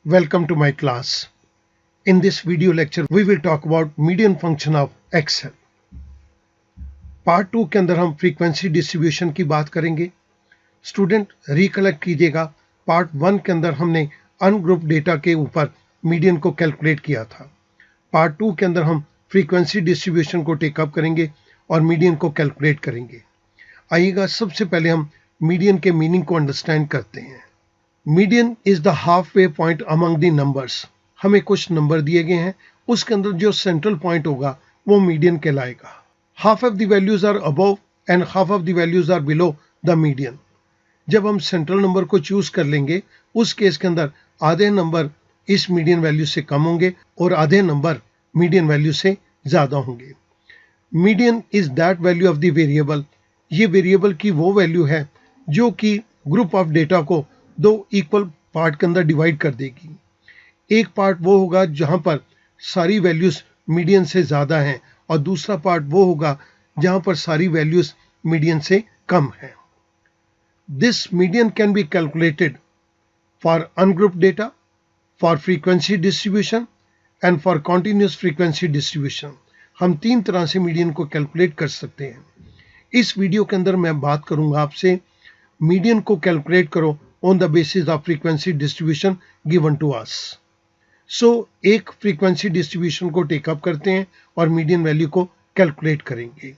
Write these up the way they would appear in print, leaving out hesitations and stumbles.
Welcome to my class. In this video lecture, we will talk about median function of Excel. Part 2 के अंदर हम frequency distribution की बात करेंगे. Student recollect कीजिएगा, पार्ट 1 के अंदर हमने अनग्रुप डेटा के ऊपर मीडियन को कैलकुलेट किया था. पार्ट 2 के अंदर हम फ्रीक्वेंसी डिस्ट्रीब्यूशन को टेकअप करेंगे और मीडियन को कैलकुलेट करेंगे. आइएगा सबसे पहले हम मीडियन के मीनिंग को अंडरस्टैंड करते हैं. Median is the half way point among the numbers. हमें कुछ नंबर दिए गए हैं, उसके अंदर जो सेंट्रल पॉइंट होगा वो मीडियन कहलाएगा. Half of the values are above and half of the values are below the median. जब हम सेंट्रल नंबर को चूज कर लेंगे, उस केस के अंदर आधे नंबर इस मीडियन वैल्यू से कम होंगे और आधे नंबर मीडियन वैल्यू से ज्यादा होंगे. Median is that value of the variable. ये वेरिएबल की वो वैल्यू है जो कि ग्रुप ऑफ डेटा को दो इक्वल पार्ट के अंदर डिवाइड कर देगी. एक पार्ट वो होगा जहां पर सारी वैल्यूज मीडियन से ज्यादा हैं और दूसरा पार्ट वो होगा जहां पर सारी वैल्यूज मीडियन से कम है. This median can be calculated for ungroup data, for frequency distribution and for continuous frequency distribution. हम तीन तरह से मीडियन को कैलकुलेट कर सकते हैं. इस वीडियो के अंदर मैं बात करूंगा आपसे मीडियन को कैलकुलेट करो on the basis of frequency distribution given to us. So एक frequency distribution को टेक अप करते हैं और मीडियन वैल्यू को कैलकुलेट करेंगे.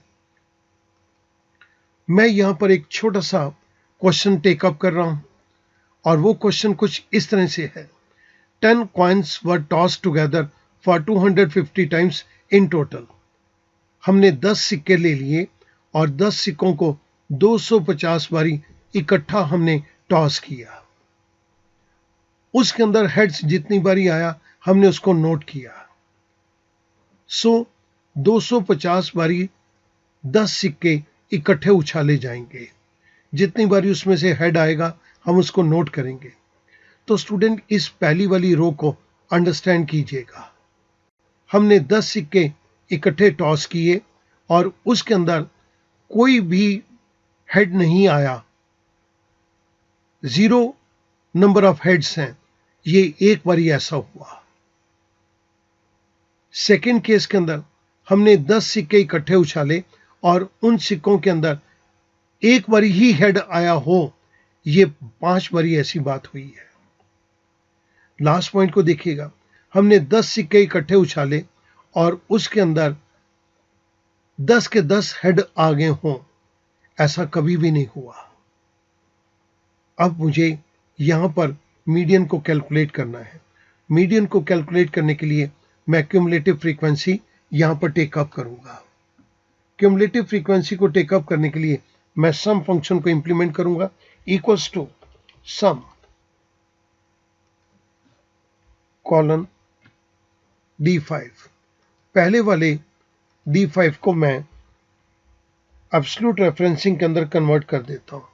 मैं यहां पर एक छोटा सा क्वेश्चन टेक अप कर रहा हूं और वो क्वेश्चन कुछ इस तरह से है. 10 coins were tossed together for 250 times in total. हमने 10 सिक्के ले लिए और 10 सिक्कों को 250 बारी इकट्ठा हमने टॉस किया. उसके अंदर हेड्स जितनी बारी आया हमने उसको नोट किया. सो 250 बारी 10 सिक्के इकट्ठे उछाले जाएंगे. जितनी बारी उसमें से हेड आएगा हम उसको नोट करेंगे. तो स्टूडेंट इस पहली वाली रो को अंडरस्टैंड कीजिएगा. हमने 10 सिक्के इकट्ठे टॉस किए और उसके अंदर कोई भी हेड नहीं आया. 0 नंबर ऑफ हेड्स हैं. ये एक बार ऐसा हुआ. सेकेंड केस के अंदर हमने 10 सिक्के इकट्ठे उछाले और उन सिक्कों के अंदर एक बार ही हेड आया हो. ये 5 बारी ऐसी बात हुई है. लास्ट पॉइंट को देखिएगा. हमने 10 सिक्के इकट्ठे उछाले और उसके अंदर 10 के 10 हेड आ गए हों. ऐसा कभी भी नहीं हुआ. अब मुझे यहां पर मीडियन को कैलकुलेट करना है. मीडियन को कैलकुलेट करने के लिए मैं क्यूमुलेटिव फ्रीक्वेंसी यहां पर टेकअप करूंगा. क्यूमुलेटिव फ्रीक्वेंसी को टेकअप करने के लिए मैं सम फंक्शन को इंप्लीमेंट करूंगा. Equals to sum colon D5. पहले वाले D5 को मैं एब्सोल्यूट रेफरेंसिंग के अंदर कन्वर्ट कर देता हूं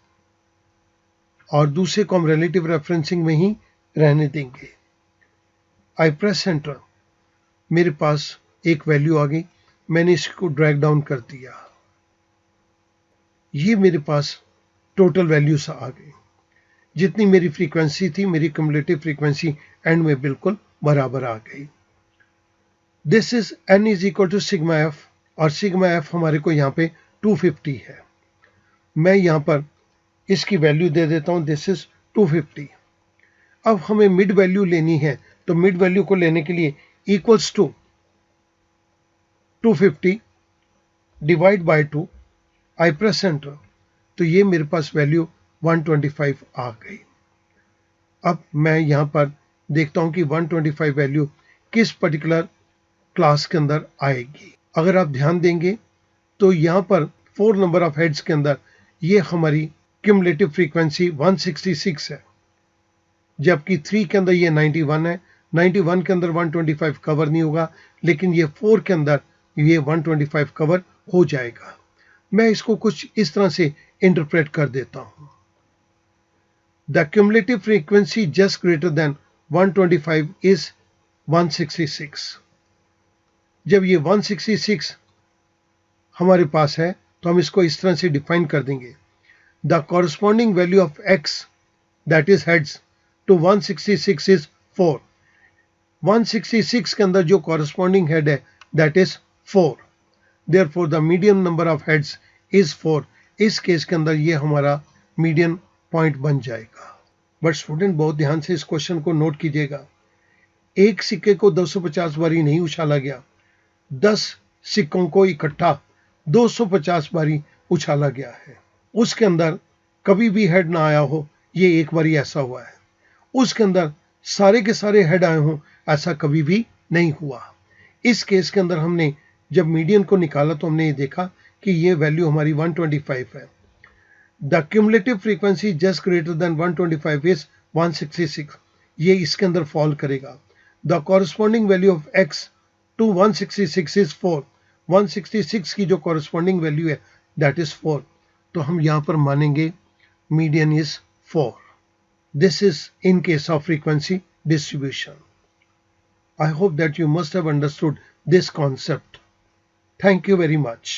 और दूसरे को हम रिलेटिव रेफरेंसिंग में ही रहने देंगे. आई प्रेस एंटर. मेरे पास एक वैल्यू आ गई. मैंने इसको ड्रैग डाउन कर दिया. ये मेरे पास टोटल वैल्यूज आ गई. जितनी मेरी फ्रीक्वेंसी थी, मेरी क्यूमुलेटिव फ्रीक्वेंसी एंड में बिल्कुल बराबर आ गई. This is n is equal to sigma f और सिग्मा एफ हमारे को यहाँ पे 250 है. मैं यहाँ पर इसकी वैल्यू दे देता हूं. This is 250. अब हमें मिड वैल्यू लेनी है, तो मिड वैल्यू को लेने के लिए equals to 250 divide by 2. I press enter. तो ये मेरे पास वैल्यू 125 आ गई. अब मैं यहां पर देखता हूं कि 125 वैल्यू किस पर्टिकुलर क्लास के अंदर आएगी. अगर आप ध्यान देंगे तो यहां पर 4 नंबर ऑफ हेड्स के अंदर ये हमारी क्यूमुलेटिव फ्रीक्वेंसी 166 है, जबकि 3 के अंदर ये 91 है. 91 के अंदर 125 कवर नहीं होगा, लेकिन ये 4 के अंदर ये 125 कवर हो जाएगा. मैं इसको कुछ इस तरह से इंटरप्रेट कर देता हूं. The cumulative frequency just greater than 125 is 166. जब ये 166 हमारे पास है तो हम इसको इस तरह से डिफाइन कर देंगे. The corresponding value of x, that is heads, to 166 is 4। 166 के अंदर जो कॉरस्पॉन्डिंग हेड है that is 4। Therefore the median number of heads is 4। इस केस के अंदर ये हमारा मीडियन पॉइंट बन जाएगा। बट स्टूडेंट बहुत ध्यान से इस क्वेश्चन को नोट कीजिएगा। एक सिक्के को 250 बारी नहीं उछाला गया, 10 सिक्कों को इकट्ठा 250 बारी उछाला गया है। उसके अंदर कभी भी हेड ना आया हो, ये एक बारी ऐसा हुआ है। उसके अंदर सारे के सारे हेड आए हों, ऐसा कभी भी नहीं हुआ। इस केस के अंदर हमने जब मीडियन को निकाला तो हमने ये देखा कि ये वैल्यू हमारी 125 है। The cumulative frequency just greater than 125 is 166। ये इसके अंदर फॉल करेगा। The corresponding value of x to 166 is 4। 166 की जो कॉरस्पॉन्डिंग वैल्यू है दैट इज 4। तो हम यहाँ पर मानेंगे median is 4। This is in case of frequency distribution. I hope that you must have understood this concept. Thank you very much.